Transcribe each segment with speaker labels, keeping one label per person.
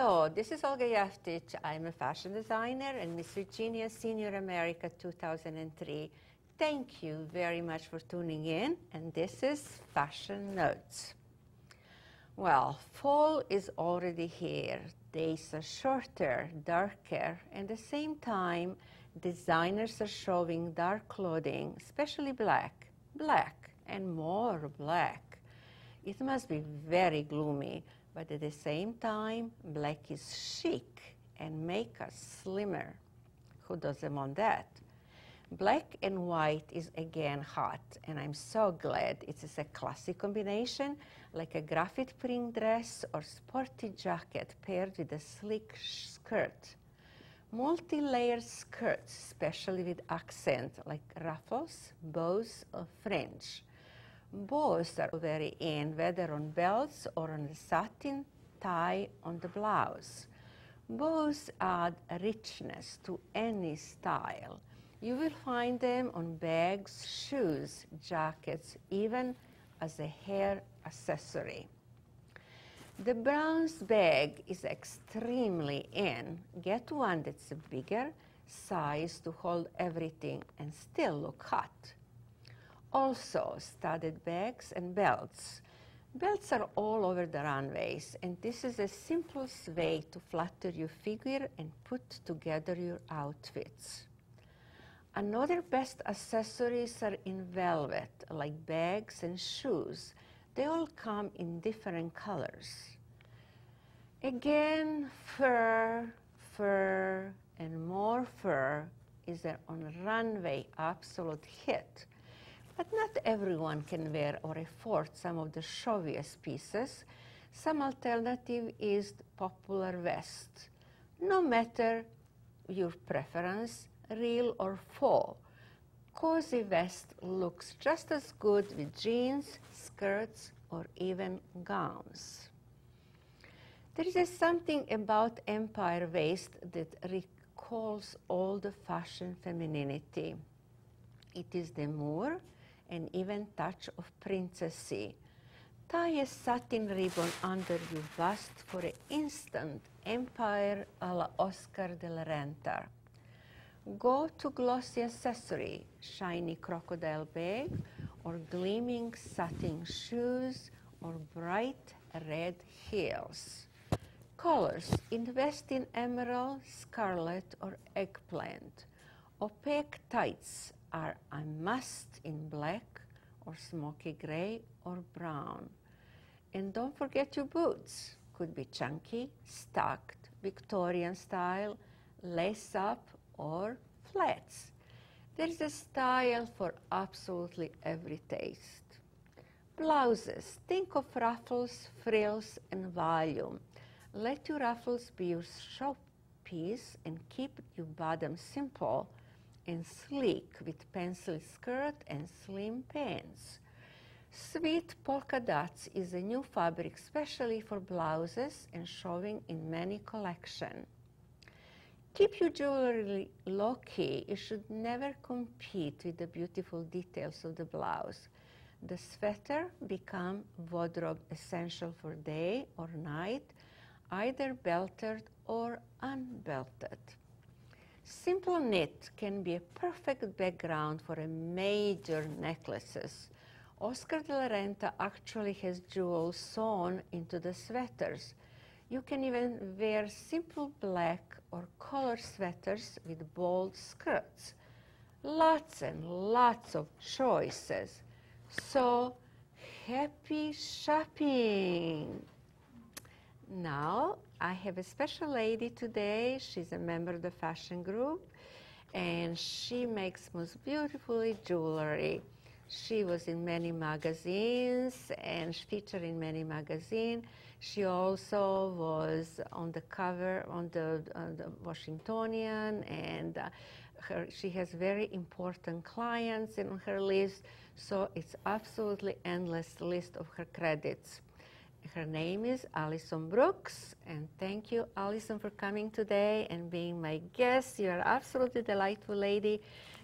Speaker 1: Hello, this is Olga Jevtich. I'm a fashion designer and Miss Virginia Senior America 2003. Thank you very much for tuning in, and this is Fashion Notes. Well, fall is already here. Days are shorter, darker, and at the same time, designers are showing dark clothing, especially black, and more black. It must be very gloomy, but at the same time, black is chic and make us slimmer. Who doesn't want that? Black and white is again hot, and I'm so glad it is a classic combination, like a graphite print dress or sporty jacket paired with a sleek skirt. Multi-layered skirts, especially with accent, like ruffles, bows, or fringe. Bows are very in, whether on belts or on a satin tie on the blouse. Bows add richness to any style. You will find them on bags, shoes, jackets, even as a hair accessory. The bronze bag is extremely in. Get one that's a bigger size to hold everything and still look hot. Also, studded bags and belts. Belts are all over the runways, and this is the simplest way to flatter your figure and put together your outfits. Another best accessories are in velvet, like bags and shoes. They all come in different colors. Again, fur, and more fur is on a runway absolute hit. But not everyone can wear or afford some of the showiest pieces. Some alternative is the popular vest. No matter your preference, real or faux, cozy vest looks just as good with jeans, skirts, or even gowns. There is something about empire waist that recalls all the fashion femininity. It is demure and even touch of princessy. Tie a satin ribbon under your bust for an instant empire a la Oscar de la Renta. Go to glossy accessory, shiny crocodile bag, or gleaming satin shoes, or bright red heels. Colors, invest in emerald, scarlet, or eggplant. Opaque tights are a must in black or smoky gray or brown. And don't forget your boots. Could be chunky, stacked, Victorian style, lace up, or flats. There's a style for absolutely every taste. Blouses, think of ruffles, frills, and volume. Let your ruffles be your showpiece and keep your bottom simple and sleek with pencil skirt and slim pants. Sweet polka dots is a new fabric especially for blouses and showing in many collections. Keep your jewelry low-key. You should never compete with the beautiful details of the blouse. The sweater become wardrobe essential for day or night, either belted or unbelted. Simple knit can be a perfect background for a major necklaces. Oscar de la Renta actually has jewels sewn into the sweaters. You can even wear simple black or color sweaters with bold skirts. Lots and lots of choices. So happy shopping! Now, I have a special lady today. She's a member of the fashion group, and she makes most beautifully jewelry. She was in many magazines and featured in many magazines. She also was on the cover on the Washingtonian, and she has very important clients on her list, so it's absolutely endless list of her credits. Her name is Alison Brooks, and thank you, Alison, for coming today and being my guest. You're absolutely delightful lady,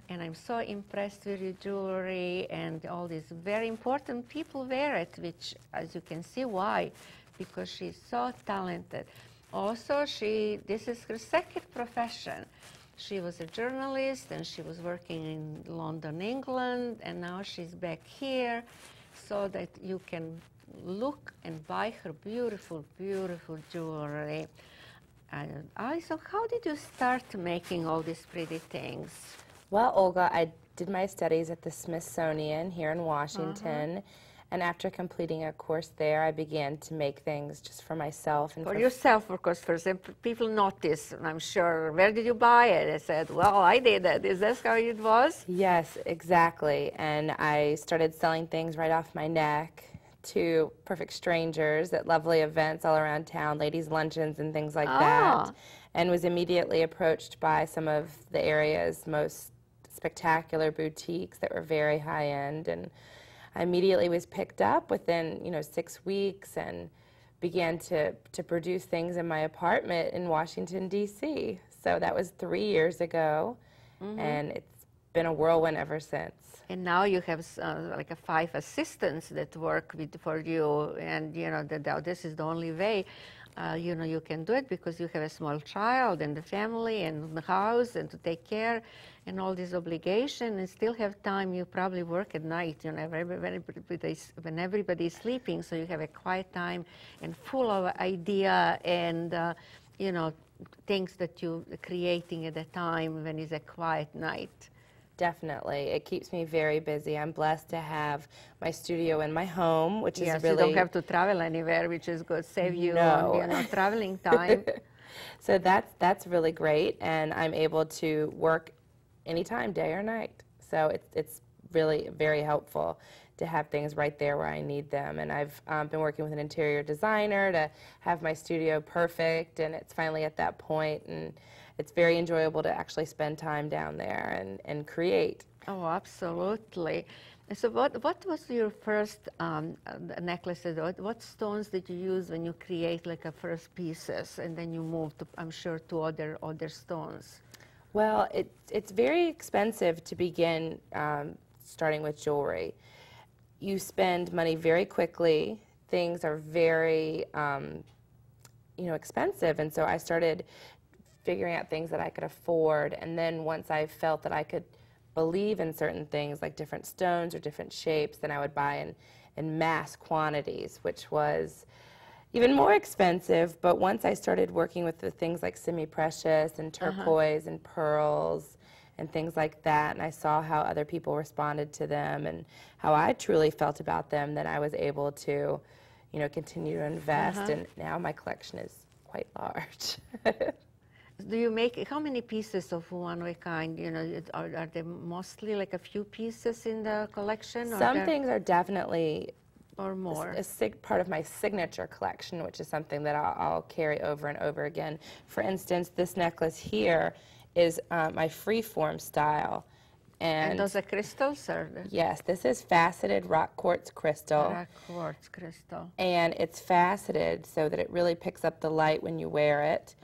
Speaker 1: and I'm so impressed with your jewelry, and all these very important people wear it, which, as you can see, why? Because she's so talented. Also, this is her second profession. She was a journalist and she was working in London, England, and now she's back here so that you can look and buy her beautiful, beautiful jewelry. And so how did you start making all these pretty things?
Speaker 2: Well, Olga, I did my studies at the Smithsonian here in Washington. And after completing a course there, I began to make things just for myself. And
Speaker 1: for yourself, of course, first. And people notice, I'm sure, where did you buy it? I said, well, I did it. Is that how it was?
Speaker 2: Yes, exactly. And I started selling things right off my neck to perfect strangers at lovely events all around town, ladies' luncheons and things like that. And was immediately approached by some of the area's most spectacular boutiques that were very high-end. And I immediately was picked up within, 6 weeks and began to produce things in my apartment in Washington, D.C. So that was 3 years ago, and it's been a whirlwind ever since.
Speaker 1: And now you have like 5 assistants that work for you, and this is the only way you can do it, because you have a small child and the family and the house and to take care and all this obligation, and still have time. You probably work at night, when everybody's sleeping, so you have a quiet time and full of idea and things that you're creating at the time when it's a quiet night.
Speaker 2: Definitely. It keeps me very busy. I'm blessed to have my studio in my home, which is really...
Speaker 1: you don't have to travel anywhere, which is good. Save you on traveling time.
Speaker 2: So that's really great, and I'm able to work anytime, day or night. So it's really very helpful to have things right there where I need them. And I've been working with an interior designer to have my studio perfect, and it's finally at that point, and it's very enjoyable to actually spend time down there and create.
Speaker 1: Oh, absolutely. So what was your first necklace? What stones did you use when you create like a first pieces, and then you move to, I'm sure, to other stones?
Speaker 2: Well, it's very expensive to begin starting with jewelry. You spend money very quickly. Things are very expensive, and so I started figuring out things that I could afford, and then once I felt that I could believe in certain things, like different stones or different shapes, then I would buy in mass quantities, which was even more expensive. But once I started working with the things like semi-precious and turquoise and pearls and things like that, and I saw how other people responded to them and how I truly felt about them, then I was able to, continue to invest, and now my collection is quite large.
Speaker 1: Do you make, how many pieces of one of a kind? Are there mostly like a few pieces in the collection?
Speaker 2: Some things are definitely
Speaker 1: or more.
Speaker 2: A part of my signature collection, which is something that I'll carry over and over again. For instance, this necklace here is my freeform style.
Speaker 1: And those are crystals?
Speaker 2: Yes, this is faceted rock quartz crystal.
Speaker 1: Rock quartz crystal.
Speaker 2: And it's faceted so that it really picks up the light when you wear it.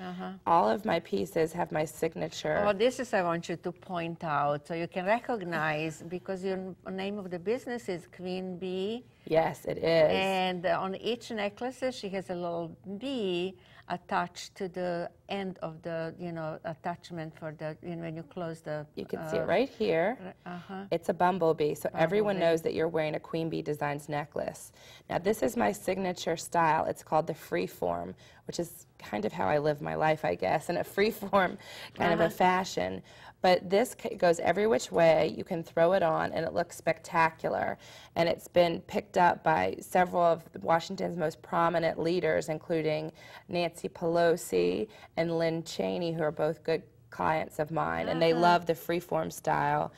Speaker 2: All of my pieces have my signature.
Speaker 1: Oh, this is I want you to point out so you can recognize, because your name of the business is Queen Bee.
Speaker 2: Yes, it is.
Speaker 1: And on each necklace, she has a little bee attached to the end of the, attachment for the, when you close the...
Speaker 2: You can see it right here. It's a bumblebee, so everyone knows that you're wearing a Queen Bee Designs necklace. Now, this is my signature style. It's called the freeform, which is kind of how I live my life, I guess, in a freeform kind of a fashion. But this goes every which way. You can throw it on, and it looks spectacular. And it's been picked up by several of Washington's most prominent leaders, including Nancy Pelosi and Lynn Cheney, who are both good clients of mine. And they love the freeform style,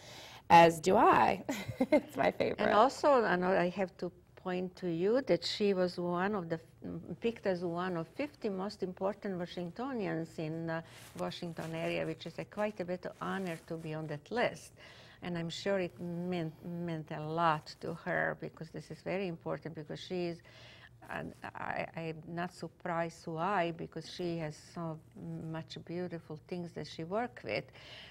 Speaker 2: as do I. It's my favorite.
Speaker 1: And also, I have to point to you that she was picked as one of 50 most important Washingtonians in the Washington area, which is quite a bit of honor to be on that list. And I'm sure it meant a lot to her, because this is very important, because she's, I'm not surprised why, because she has so much beautiful things that she worked with.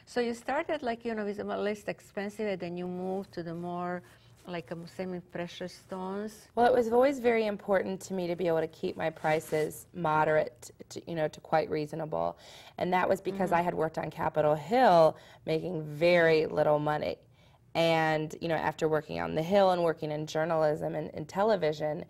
Speaker 1: So you started with the less expensive, and then you moved to the more like semi-precious stones?
Speaker 2: Well, it was always very important to me to be able to keep my prices moderate, to quite reasonable. And that was because I had worked on Capitol Hill making very little money. And, after working on the Hill and working in journalism and television,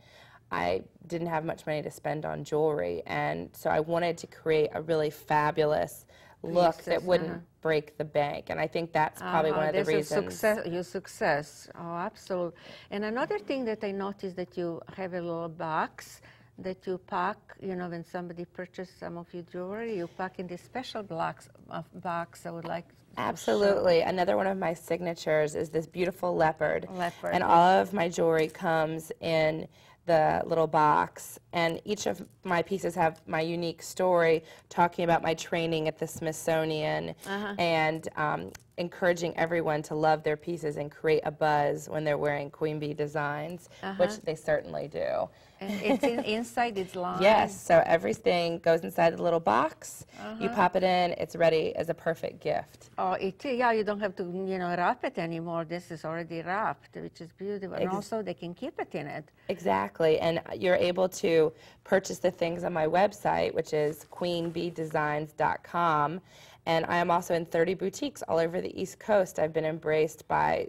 Speaker 2: I didn't have much money to spend on jewelry. And so I wanted to create a really fabulous look that wouldn't break the bank. And I think that's probably one of the reasons.
Speaker 1: Your success. Oh, absolutely. And another thing that I noticed that you have a little box that you pack, when somebody purchases some of your jewelry, you pack in this special box I would like to
Speaker 2: Absolutely.
Speaker 1: show.
Speaker 2: Another one of my signatures is this beautiful leopard.
Speaker 1: Leopard.
Speaker 2: And all of my jewelry comes in the little box, and each of my pieces have my unique story, talking about my training at the Smithsonian and encouraging everyone to love their pieces and create a buzz when they're wearing Queen Bee designs, which they certainly do.
Speaker 1: And it's inside, it's lined?
Speaker 2: Yes, so everything goes inside the little box. You pop it in, it's ready as a perfect gift.
Speaker 1: Oh, yeah, you don't have to, wrap it anymore. This is already wrapped, which is beautiful. And also they can keep it in it.
Speaker 2: Exactly, and you're able to purchase the things on my website, which is queenbeedesigns.com. And I am also in 30 boutiques all over the East Coast. I've been embraced by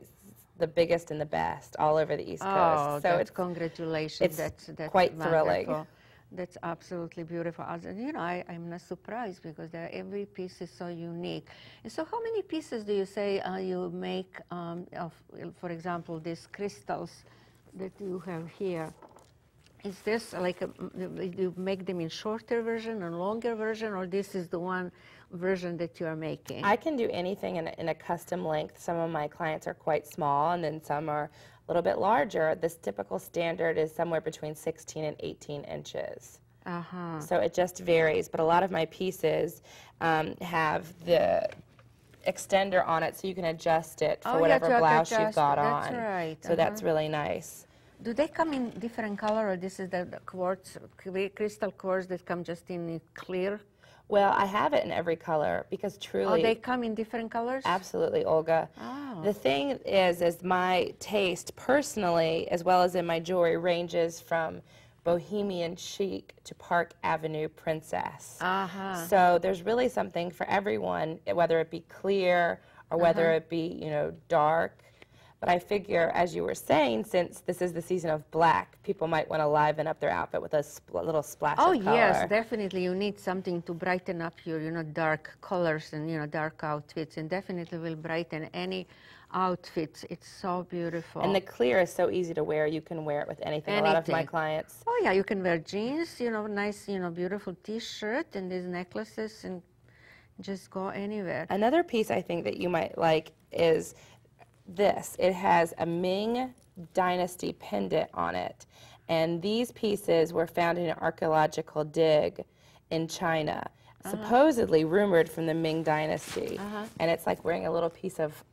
Speaker 2: the biggest and the best all over the East Coast.
Speaker 1: So congratulations. That's
Speaker 2: quite
Speaker 1: wonderful.
Speaker 2: thrilling.
Speaker 1: That's absolutely beautiful. I'm not surprised because every piece is so unique. And so how many pieces do you say you make of, for example, these crystals that you have here? Is this like you make them in shorter version and longer version, or this is the one version that you are making?
Speaker 2: I can do anything in a custom length. Some of my clients are quite small, and then some are a little bit larger. This typical standard is somewhere between 16 and 18 inches. So it just varies, but a lot of my pieces have the extender on it so you can adjust it for whatever blouse you've got on.
Speaker 1: That's right.
Speaker 2: So that's really nice.
Speaker 1: Do they come in different color, or this is the quartz, crystal quartz that come just in clear?
Speaker 2: Well, I have it in every color because truly...
Speaker 1: Oh, they come in different colors?
Speaker 2: Absolutely, Olga.
Speaker 1: Oh.
Speaker 2: The thing is my taste personally, as well as in my jewelry, ranges from bohemian chic to Park Avenue princess. So there's really something for everyone, whether it be clear or whether it be, dark. But I figure, as you were saying, since this is the season of black, people might want to liven up their outfit with a little splash of color.
Speaker 1: Oh, yes, definitely. You need something to brighten up your, dark colors and, dark outfits. And definitely will brighten any outfits. It's so beautiful.
Speaker 2: And the clear is so easy to wear. You can wear it with anything. A lot of my clients.
Speaker 1: Oh, yeah, you can wear jeans, nice, beautiful T-shirt and these necklaces and just go anywhere.
Speaker 2: Another piece I think that you might like is this. It has a Ming Dynasty pendant on it, and these pieces were found in an archaeological dig in China, supposedly rumored from the Ming Dynasty, and it's like wearing a little piece of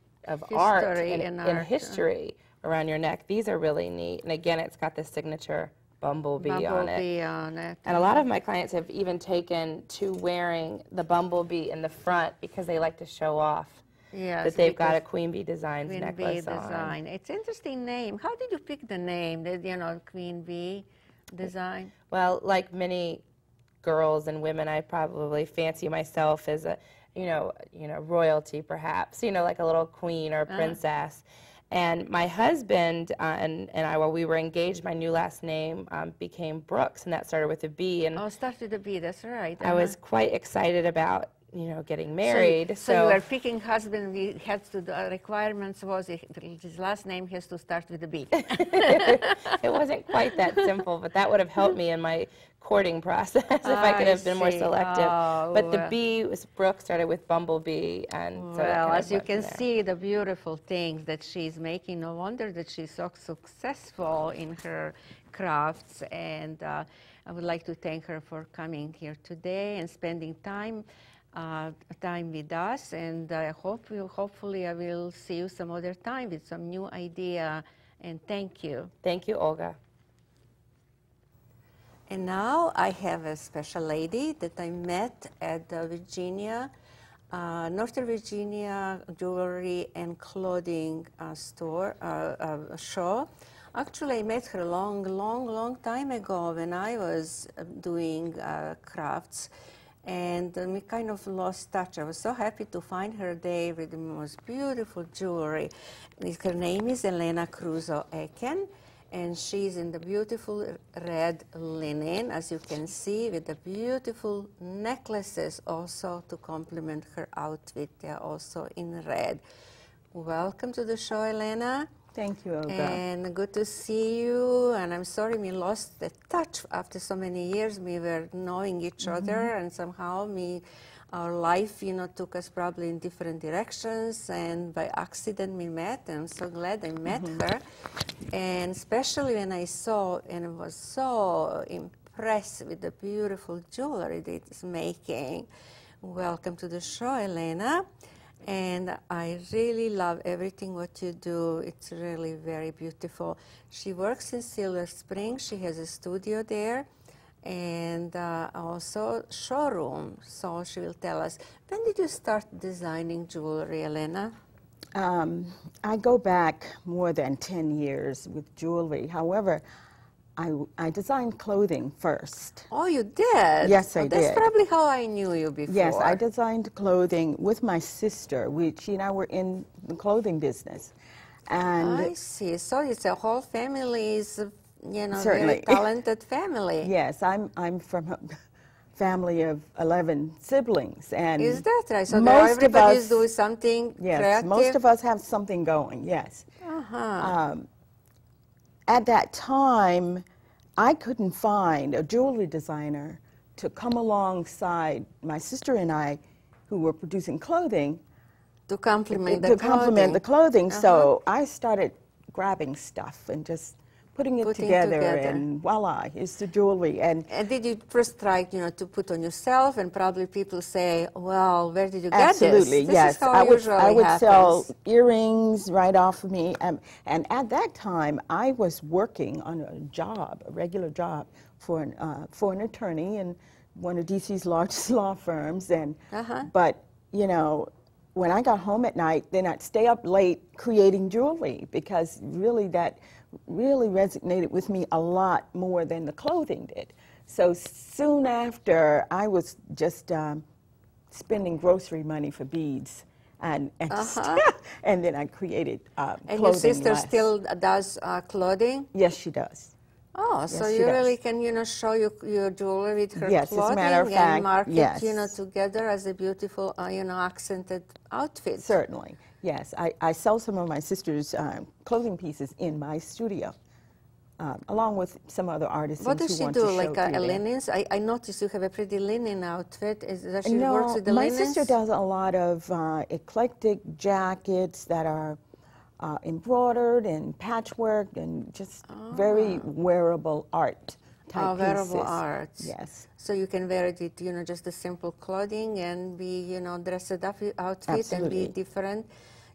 Speaker 2: art in history around your neck. These are really neat, and again, it's got the signature bumblebee on it. And a lot of my clients have even taken to wearing the bumblebee in the front because they like to show off.
Speaker 1: Yes,
Speaker 2: that they've got a Queen Bee Designs necklace
Speaker 1: on. It's an interesting name. How did you pick the name, Queen Bee Design?
Speaker 2: Well, like many girls and women, I probably fancy myself as a, royalty perhaps, like a little queen or princess. And my husband and I, while we were engaged, my new last name became Brooks, and that started with a B. And
Speaker 1: started with a B, that's right.
Speaker 2: I was quite excited about getting married.
Speaker 1: So you were picking husband, the requirements was his last name has to start with a B.
Speaker 2: It wasn't quite that simple, but that would have helped me in my courting process if I could have been more selective. But the B was Brooke, started with Bumblebee. And so
Speaker 1: well, as you can see, the beautiful things that she's making, no wonder that she's so successful in her crafts. And I would like to thank her for coming here today and spending time with us, and hopefully I will see you some other time with some new idea, and thank you.
Speaker 2: Thank you, Olga.
Speaker 1: And now I have a special lady that I met at Virginia Northern Virginia jewelry and clothing show. Actually, I met her long time ago when I was doing crafts, and we kind of lost touch. I was so happy to find her there with the most beautiful jewelry. Her name is Elena Cruzo-Eken, and she's in the beautiful red linen, as you can see, with the beautiful necklaces also to complement her outfit. They're also in red. Welcome to the show, Elena.
Speaker 3: Thank you, Olga.
Speaker 1: And good to see you. And I'm sorry we lost the touch after so many years. We were knowing each other, and somehow our life, took us probably in different directions, and by accident we met, and I'm so glad I met her. And especially when I saw and was so impressed with the beautiful jewelry that it's making. Welcome to the show, Elena. And I really love everything what you do. It's really very beautiful. She works in Silver Spring. She has a studio there, and also showroom. So she will tell us, when did you start designing jewelry, Elena?
Speaker 3: I go back more than 10 years with jewelry. However, I designed clothing first.
Speaker 1: Oh, you did?
Speaker 3: Yes, I did.
Speaker 1: That's probably how I knew you before.
Speaker 3: Yes, I designed clothing with my sister. She and I were in the clothing business. And
Speaker 1: I see. So it's a whole family's,
Speaker 3: certainly.
Speaker 1: very talented family.
Speaker 3: Yes, I'm from a family of 11 siblings. And
Speaker 1: is that right? So
Speaker 3: most
Speaker 1: everybody's
Speaker 3: of us,
Speaker 1: doing something creative?
Speaker 3: Most of us have something going, yes. At that time, I couldn't find a jewelry designer to come alongside my sister and I, who were producing clothing,
Speaker 1: to complement
Speaker 3: the clothing. So I started grabbing stuff and just putting it together, and voila, here's the jewelry. And
Speaker 1: did you first try, to put on yourself, and probably people say, well, where did you get
Speaker 3: absolutely,
Speaker 1: this?
Speaker 3: yes.
Speaker 1: This is how
Speaker 3: I would
Speaker 1: happens.
Speaker 3: sell earrings right off of me. And at that time, I was working on a regular job for an attorney in one of DC's largest law firms. And but, when I got home at night, then I'd stay up late creating jewelry, because that really resonated with me a lot more than the clothing did. So soon after, I was just spending grocery money for beads, and and then I created clothing.
Speaker 1: And your sister still does clothing?
Speaker 3: Yes, she does.
Speaker 1: Oh,
Speaker 3: yes,
Speaker 1: so you really can, show your jewelry with her clothing,
Speaker 3: as a matter of fact,
Speaker 1: and market,
Speaker 3: yes.
Speaker 1: together as a beautiful, accented outfit.
Speaker 3: Certainly, yes. I sell some of my sister's clothing pieces in my studio, along with some other artists.
Speaker 1: What does she do, like linens? I noticed you have a pretty linen outfit. Does she work with the linens?
Speaker 3: My sister does a lot of eclectic jackets that are embroidered and patchwork and just very wearable art type pieces.
Speaker 1: Wearable art.
Speaker 3: Yes.
Speaker 1: So you can wear it with, just the simple clothing and be, dressed up outfit.
Speaker 3: Absolutely.
Speaker 1: And be different,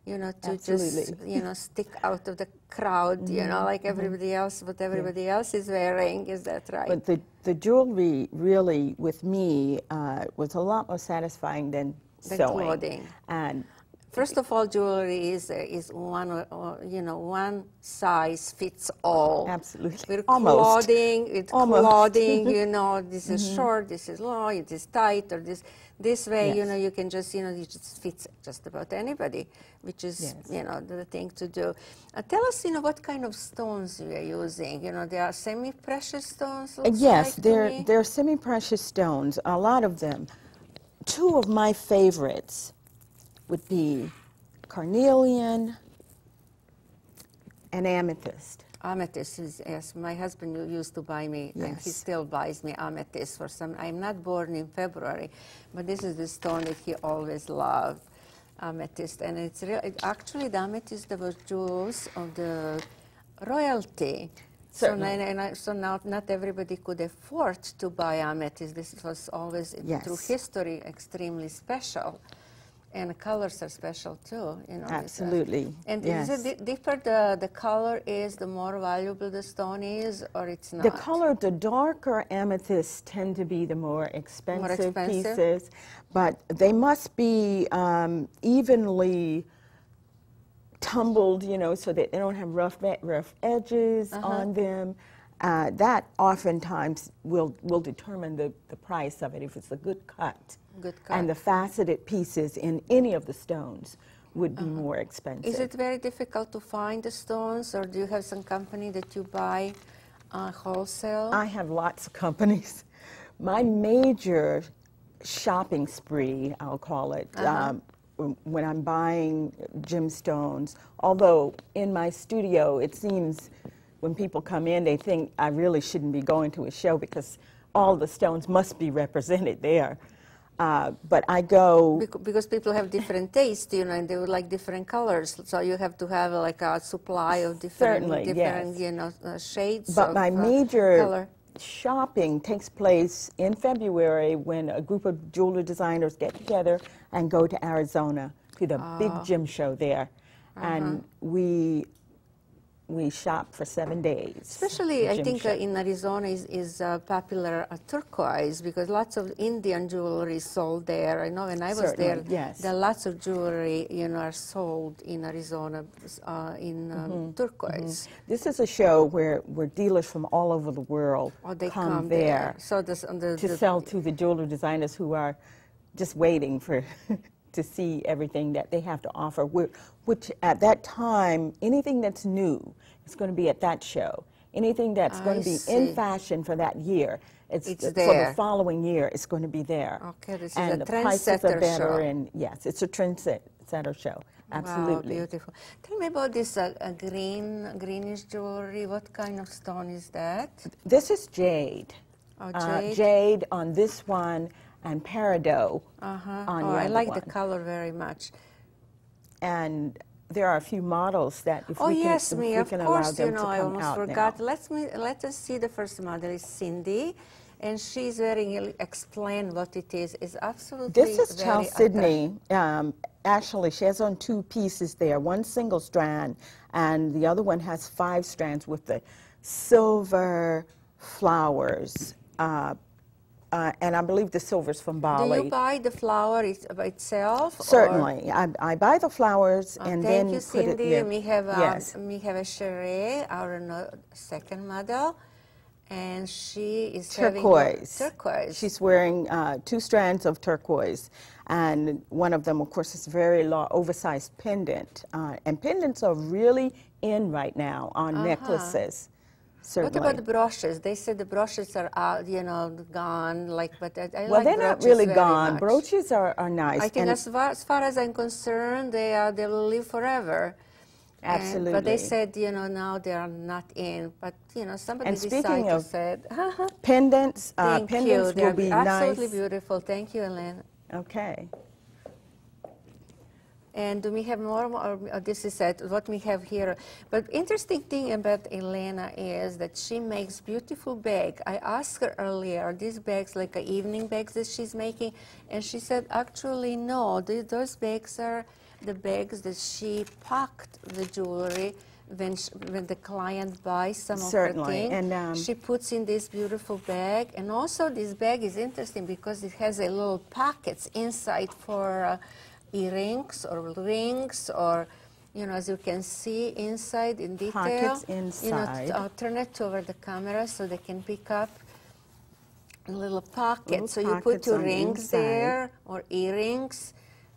Speaker 1: to
Speaker 3: Absolutely.
Speaker 1: just stick out of the crowd, like everybody else, what everybody else is wearing. Is that right?
Speaker 3: But the jewelry really, with me, was a lot more satisfying than sewing.
Speaker 1: Clothing.
Speaker 3: And
Speaker 1: first of all, jewelry is one, one size fits all.
Speaker 3: Absolutely.
Speaker 1: With
Speaker 3: Almost.
Speaker 1: clothing, this is short, this is long, it is tight, or this way,
Speaker 3: Yes.
Speaker 1: you can just, it just fits just about anybody, which is, the thing to do. Tell us, what kind of stones you are using. They are semi-precious stones.
Speaker 3: Yes,
Speaker 1: like
Speaker 3: they're semi-precious stones. A lot of them. Two of my favorites would be carnelian and amethyst.
Speaker 1: Amethyst is, yes, my husband used to buy me, and he still buys me amethyst for some. I'm not born in February, but this is the stone that he always loved, amethyst. And it's actually the amethyst, that was jewels of the royalty. So now not everybody could afford to buy amethyst. This was always, through history, extremely special. And the colors are special too, you know.
Speaker 3: Absolutely.
Speaker 1: And
Speaker 3: yes.
Speaker 1: is it different? The color is the more valuable the stone is, or it's not?
Speaker 3: The color, the darker amethysts tend to be the more expensive pieces, but they must be evenly tumbled, you know, so that they don't have rough edges on them. That oftentimes will determine the price of it, if it's a good cut. And the faceted pieces in any of the stones would be more expensive.
Speaker 1: Is it very difficult to find the stones, or do you have some company that you buy wholesale?
Speaker 3: I have lots of companies. My major shopping spree, I'll call it, when I'm buying gemstones, although in my studio it seems when people come in they think I really shouldn't be going to a show because all the stones must be represented there. But I go...
Speaker 1: Because people have different tastes, you know, and they would like different colors, so you have to have like a supply of different
Speaker 3: yes.
Speaker 1: you know, shades
Speaker 3: but
Speaker 1: of
Speaker 3: my major
Speaker 1: color.
Speaker 3: Shopping takes place in February when a group of jewelry designers get together and go to Arizona to the big gem show there. And we shop for 7 days.
Speaker 1: Especially, I think in Arizona is popular turquoise, because lots of Indian jewelry is sold there. I know when I was there, there are lots of jewelry, you know, are sold in Arizona in turquoise.
Speaker 3: This is a show where dealers from all over the world come there
Speaker 1: so
Speaker 3: to sell to the jewelry designers who are just waiting for to see everything that they have to offer, which at that time, anything that's new is going to be at that show. Anything that's going to be in fashion for that year, it's for the following year, it's going to be there.
Speaker 1: Okay, this
Speaker 3: and
Speaker 1: is a
Speaker 3: the prices are
Speaker 1: trendsetter
Speaker 3: better,
Speaker 1: show.
Speaker 3: And yes, it's a trendsetter show. Absolutely.
Speaker 1: Wow, beautiful. Tell me about this greenish jewelry. What kind of stone is that?
Speaker 3: This is jade.
Speaker 1: Oh, jade.
Speaker 3: Jade on this one, and peridot on the other
Speaker 1: I like
Speaker 3: one.
Speaker 1: the color very much.
Speaker 3: And there are a few models that if we can,
Speaker 1: yes,
Speaker 3: if
Speaker 1: me,
Speaker 3: we
Speaker 1: of
Speaker 3: can
Speaker 1: course,
Speaker 3: allow them
Speaker 1: you know,
Speaker 3: to
Speaker 1: I
Speaker 3: come
Speaker 1: almost
Speaker 3: out
Speaker 1: forgot.
Speaker 3: now.
Speaker 1: Let us see the first model is Cindy, and she's very explain what it is. It's absolutely
Speaker 3: This is Charles Sidney. Actually, she has on 2 pieces there, one single strand, and the other one has 5 strands with the silver flowers. And I believe the silver's from Bali.
Speaker 1: Do you buy the flower itself?
Speaker 3: Certainly. I buy the flowers and then
Speaker 1: you,
Speaker 3: put it
Speaker 1: Cindy.
Speaker 3: there.
Speaker 1: We have,
Speaker 3: yes.
Speaker 1: we have a Cherie, our second model, and she is
Speaker 3: turquoise.
Speaker 1: Turquoise.
Speaker 3: She's wearing 2 strands of turquoise, and one of them, of course, is a very oversized pendant. And pendants are really in right now on necklaces. Certainly.
Speaker 1: What about the brooches? They said the brooches are out, you know, gone. But I
Speaker 3: well,
Speaker 1: like
Speaker 3: they're not really
Speaker 1: very
Speaker 3: gone.
Speaker 1: much.
Speaker 3: Brooches are nice.
Speaker 1: I think as far as I'm concerned, they will live forever.
Speaker 3: Absolutely.
Speaker 1: But they said, you know, now they are not in. But you know, somebody
Speaker 3: and
Speaker 1: decided to say,
Speaker 3: pendants.
Speaker 1: Thank
Speaker 3: pendants
Speaker 1: you.
Speaker 3: will be
Speaker 1: absolutely
Speaker 3: nice.
Speaker 1: beautiful. Thank you, Elena.
Speaker 3: Okay.
Speaker 1: And do we have more? Or this is what we have here. But interesting thing about Elena is that she makes beautiful bags. I asked her earlier, are these bags like evening bags that she's making? And she said, actually, no. Those bags are the bags that she packed the jewelry when the client buys some of her things.
Speaker 3: And
Speaker 1: she puts in this beautiful bag. And also this bag is interesting because it has a little pockets inside for earrings or rings, or, you know, as you can see inside in detail.
Speaker 3: Pockets inside.
Speaker 1: You know, I'll turn it over the camera so they can pick up a little pocket. So you put your rings there or earrings,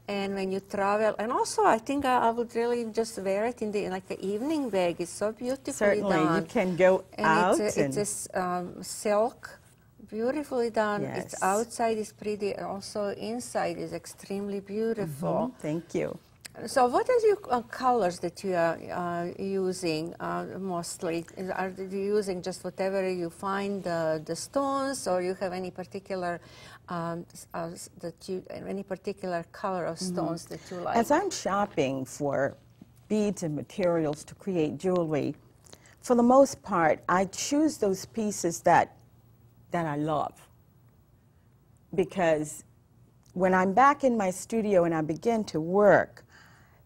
Speaker 1: and when you travel, and also I think I would really just wear it in like an evening bag. It's so beautifully done.
Speaker 3: Certainly, you can go out.
Speaker 1: It's a silk. Beautifully done.
Speaker 3: Yes.
Speaker 1: It's outside is pretty, also inside is extremely beautiful.
Speaker 3: Thank you.
Speaker 1: So what are your colors that you are using mostly? Are you using just whatever you find the stones, or you have any particular any particular color of stones that you like?
Speaker 3: As I'm shopping for beads and materials to create jewelry, for the most part, I choose those pieces that I love, because when I'm back in my studio and I begin to work,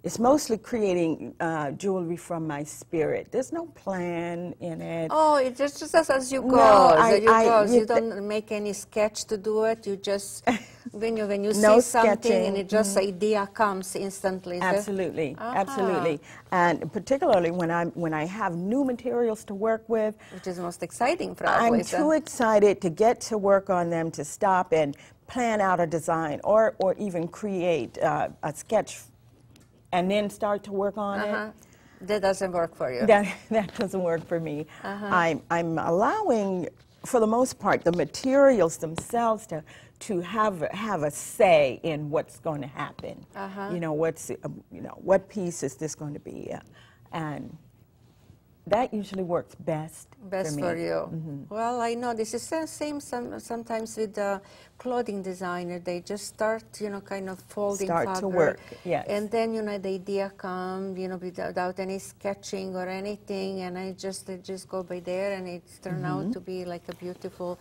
Speaker 3: it's mostly creating jewelry from my spirit. There's no plan in it.
Speaker 1: Oh, it's just as you go.
Speaker 3: No,
Speaker 1: You don't make any sketch to do it. You just when you
Speaker 3: no
Speaker 1: see something
Speaker 3: sketching.
Speaker 1: and it just idea comes instantly.
Speaker 3: Absolutely, absolutely. And particularly when I have new materials to work with,
Speaker 1: Which is most exciting, probably.
Speaker 3: I'm too excited to get to work on them to stop and plan out a design or even create a sketch and then start to work on it.
Speaker 1: That doesn't work for you.
Speaker 3: That doesn't work for me. I'm allowing, for the most part, the materials themselves to have a say in what's going to happen. You know, what piece is this going to be, and that usually works best
Speaker 1: for you. Well, I know this is the same sometimes with the clothing designer. They just start, kind of folding fabric.
Speaker 3: To work, yes.
Speaker 1: And then, the idea comes, without any sketching or anything, and I just go by there, and it's turned out to be like a beautiful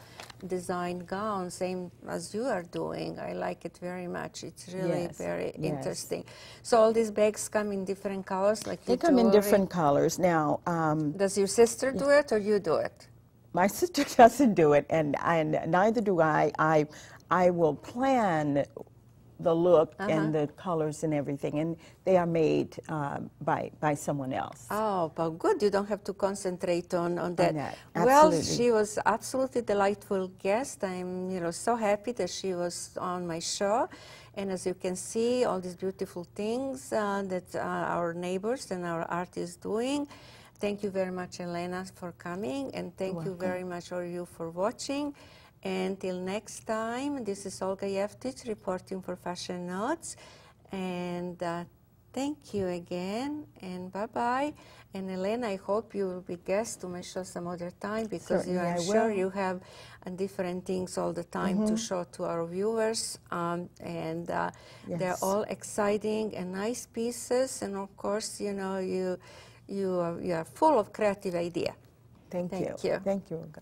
Speaker 1: designed gown, same as you are doing. I like it very much. It's really very interesting. So all these bags come in different colors, like
Speaker 3: they come in different colors. Now,
Speaker 1: does your sister do it or you do it?
Speaker 3: My sister doesn't do it, and neither do I. I will plan the look and the colors and everything, and they are made by someone else.
Speaker 1: Oh, but good. You don't have to concentrate on that.
Speaker 3: Absolutely.
Speaker 1: Well, she was absolutely delightful guest. I'm so happy that she was on my show. And as you can see, all these beautiful things that our neighbors and our artists doing. Thank you very much, Elena, for coming, and thank you very much, all you, for watching. Until next time, this is Olga Jevtich reporting for Fashion Notes, and thank you again, and bye-bye. And Elena, I hope you will be guest to my show some other time, because I'm sure you have different things all the time to show to our viewers, and they're all exciting and nice pieces, and of course, you are full of creative idea.
Speaker 3: Thank you. Thank you, Olga.